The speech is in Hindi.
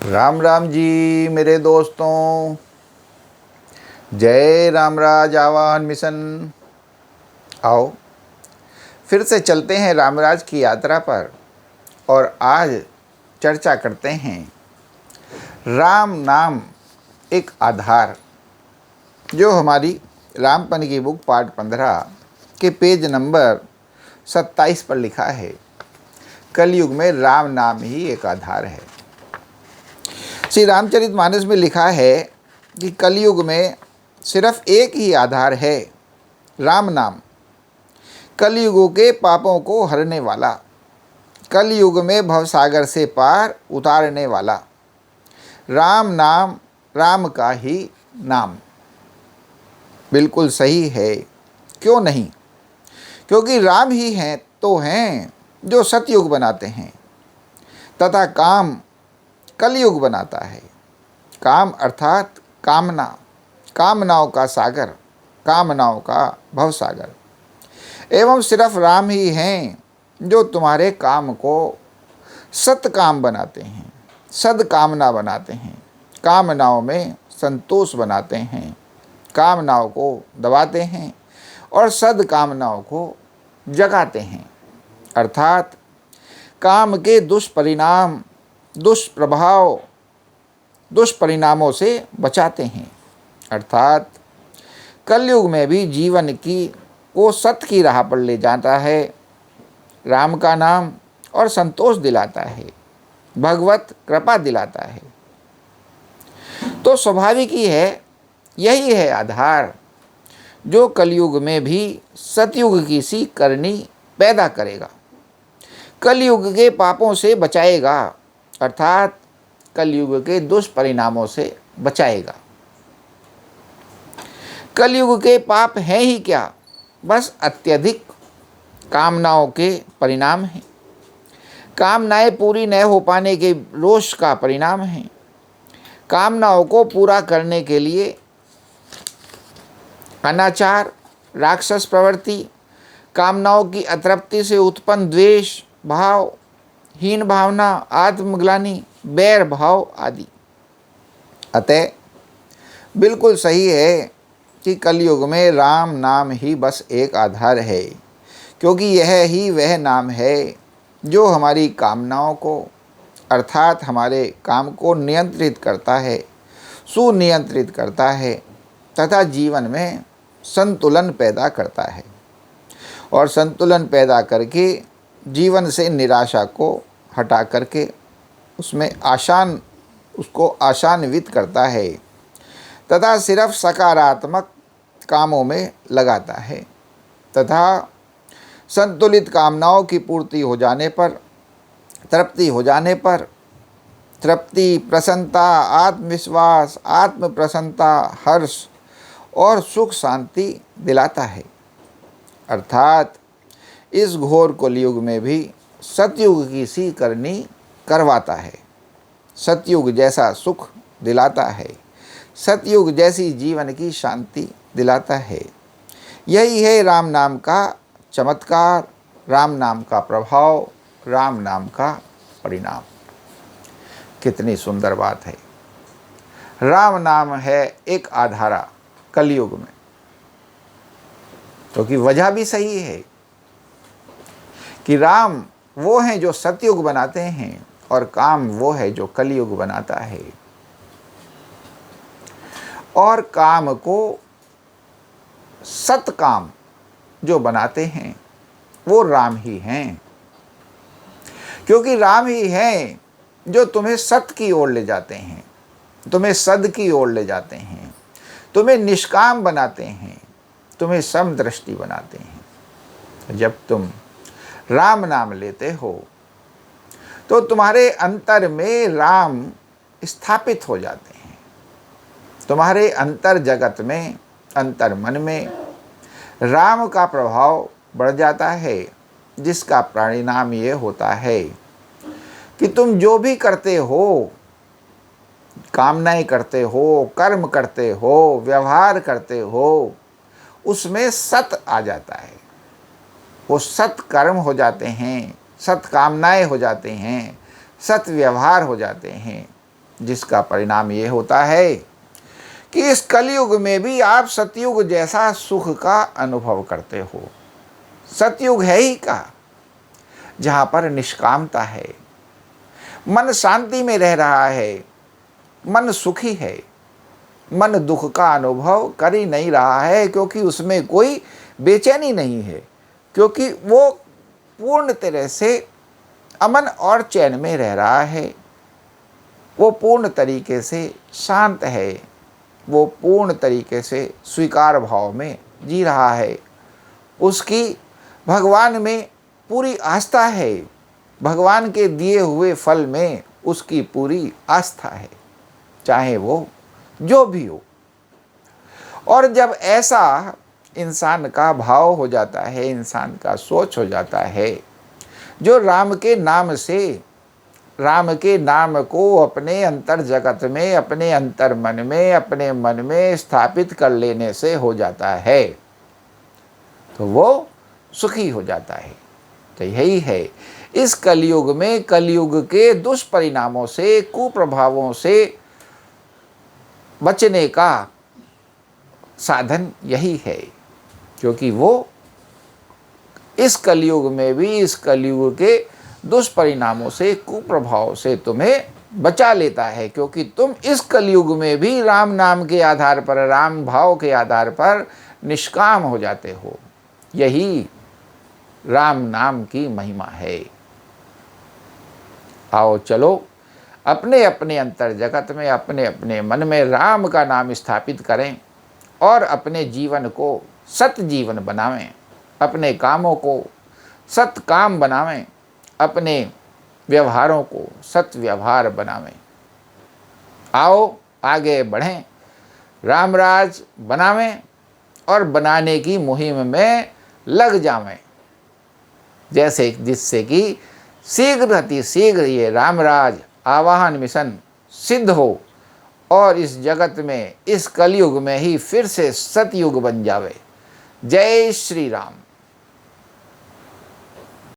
राम राम जी मेरे दोस्तों। जय रामराज आवाहन मिशन। आओ फिर से चलते हैं रामराज की यात्रा पर और आज चर्चा करते हैं राम नाम एक आधार, जो हमारी रामपन की बुक पार्ट 15 के पेज नंबर 27 पर लिखा है। कलयुग में राम नाम ही एक आधार है। श्री रामचरितमानस में लिखा है कि कलयुग में सिर्फ एक ही आधार है, राम नाम। कलयुगों के पापों को हरने वाला, कलयुग में भवसागर से पार उतारने वाला राम नाम, राम का ही नाम। बिल्कुल सही है, क्यों नहीं? क्योंकि राम ही हैं तो हैं जो सतयुग बनाते हैं तथा काम कलयुग बनाता है। काम अर्थात कामना, कामनाओं का सागर, कामनाओं का भवसागर। एवं सिर्फ राम ही हैं जो तुम्हारे काम को सत्काम बनाते हैं, सद्कामना बनाते हैं, कामनाओं में संतोष बनाते हैं, कामनाओं को दबाते हैं और सद्कामनाओं को जगाते हैं। अर्थात काम के दुष्परिणाम, दुष्प्रभाव, दुष्परिणामों से बचाते हैं। अर्थात कलयुग में भी जीवन की को सत्य की राह पर ले जाता है, राम का नाम, और संतोष दिलाता है, भगवत कृपा दिलाता है। तो स्वाभाविक ही है, यही है आधार जो कलयुग में भी सतयुग की सी करनी पैदा करेगा, कलयुग के पापों से बचाएगा, अर्थात कलयुग के दुष्परिणामों से बचाएगा। कलयुग के पाप हैं ही क्या, बस अत्यधिक कामनाओं के परिणाम हैं। कामनाएं पूरी न हो पाने के रोष का परिणाम है। कामनाओं को पूरा करने के लिए अनाचार, राक्षस प्रवृत्ति, कामनाओं की अतृप्ति से उत्पन्न द्वेष भाव, हीन भावना, आत्मग्लानि, बैर भाव आदि। अतः बिल्कुल सही है कि कलयुग में राम नाम ही बस एक आधार है, क्योंकि यह ही वह नाम है जो हमारी कामनाओं को, अर्थात हमारे काम को नियंत्रित करता है, सुनियंत्रित करता है तथा जीवन में संतुलन पैदा करता है, और संतुलन पैदा करके जीवन से निराशा को हटा करके उसको आशान्वित करता है तथा सिर्फ सकारात्मक कामों में लगाता है तथा संतुलित कामनाओं की पूर्ति हो जाने पर, तृप्ति हो जाने पर, तृप्ति, प्रसन्नता, आत्मविश्वास, आत्म प्रसन्नता, हर्ष और सुख शांति दिलाता है। अर्थात इस घोर कलयुग में भी सतयुग की सी करनी करवाता है, सतयुग जैसा सुख दिलाता है, सतयुग जैसी जीवन की शांति दिलाता है। यही है राम नाम का चमत्कार, राम नाम का प्रभाव, राम नाम का परिणाम। कितनी सुंदर बात है। राम नाम है एक आधारा कलयुग में, क्योंकि वजह भी सही है कि राम वो हैं जो सतयुग बनाते हैं और काम वो है जो कलयुग बनाता है। और काम को सत्काम जो बनाते हैं वो राम ही हैं, क्योंकि राम ही हैं जो तुम्हें सत्य की ओर ले जाते हैं, तुम्हें सद की ओर ले जाते हैं, तुम्हें निष्काम बनाते हैं, तुम्हें समदृष्टि बनाते हैं। जब तुम राम नाम लेते हो तो तुम्हारे अंतर में राम स्थापित हो जाते हैं। तुम्हारे अंतर जगत में, अंतर मन में राम का प्रभाव बढ़ जाता है, जिसका परिणाम ये होता है कि तुम जो भी करते हो, कामनाएं करते हो, कर्म करते हो, व्यवहार करते हो, उसमें सत आ जाता है। वो सत कर्म हो जाते हैं, सत कामनाएं हो जाते हैं, सत व्यवहार हो जाते हैं, जिसका परिणाम ये होता है कि इस कलयुग में भी आप सतयुग जैसा सुख का अनुभव करते हो। सतयुग है ही का जहाँ पर निष्कामता है, मन शांति में रह रहा है, मन सुखी है, मन दुख का अनुभव कर ही नहीं रहा है, क्योंकि उसमें कोई बेचैनी नहीं है, क्योंकि वो पूर्ण तरह से अमन और चैन में रह रहा है। वो पूर्ण तरीके से शांत है, वो पूर्ण तरीके से स्वीकार भाव में जी रहा है। उसकी भगवान में पूरी आस्था है, भगवान के दिए हुए फल में उसकी पूरी आस्था है, चाहे वो जो भी हो। और जब ऐसा इंसान का भाव हो जाता है, इंसान का सोच हो जाता है, जो राम के नाम से, राम के नाम को अपने अंतर जगत में, अपने अंतर मन में, अपने मन में स्थापित कर लेने से हो जाता है, तो वो सुखी हो जाता है। तो यही है इस कलयुग में, कलयुग के दुष्परिणामों से, कुप्रभावों से बचने का साधन यही है, क्योंकि वो इस कलयुग में भी, इस कलयुग के दुष्परिणामों से, कुप्रभाव से तुम्हें बचा लेता है, क्योंकि तुम इस कलयुग में भी राम नाम के आधार पर, राम भाव के आधार पर निष्काम हो जाते हो। यही राम नाम की महिमा है। आओ चलो अपने अपने अंतर जगत में, अपने अपने मन में राम का नाम स्थापित करें और अपने जीवन को सत जीवन बनावें, अपने कामों को सत काम बनावें, अपने व्यवहारों को सत व्यवहार बनावें। आओ आगे बढ़ें, रामराज बनावें और बनाने की मुहिम में लग जावें, जैसे जिससे कि शीघ्र अति शीघ्र ये रामराज आवाहन मिशन सिद्ध हो और इस जगत में, इस कलयुग में ही फिर से सतयुग बन जावे। जय श्री राम।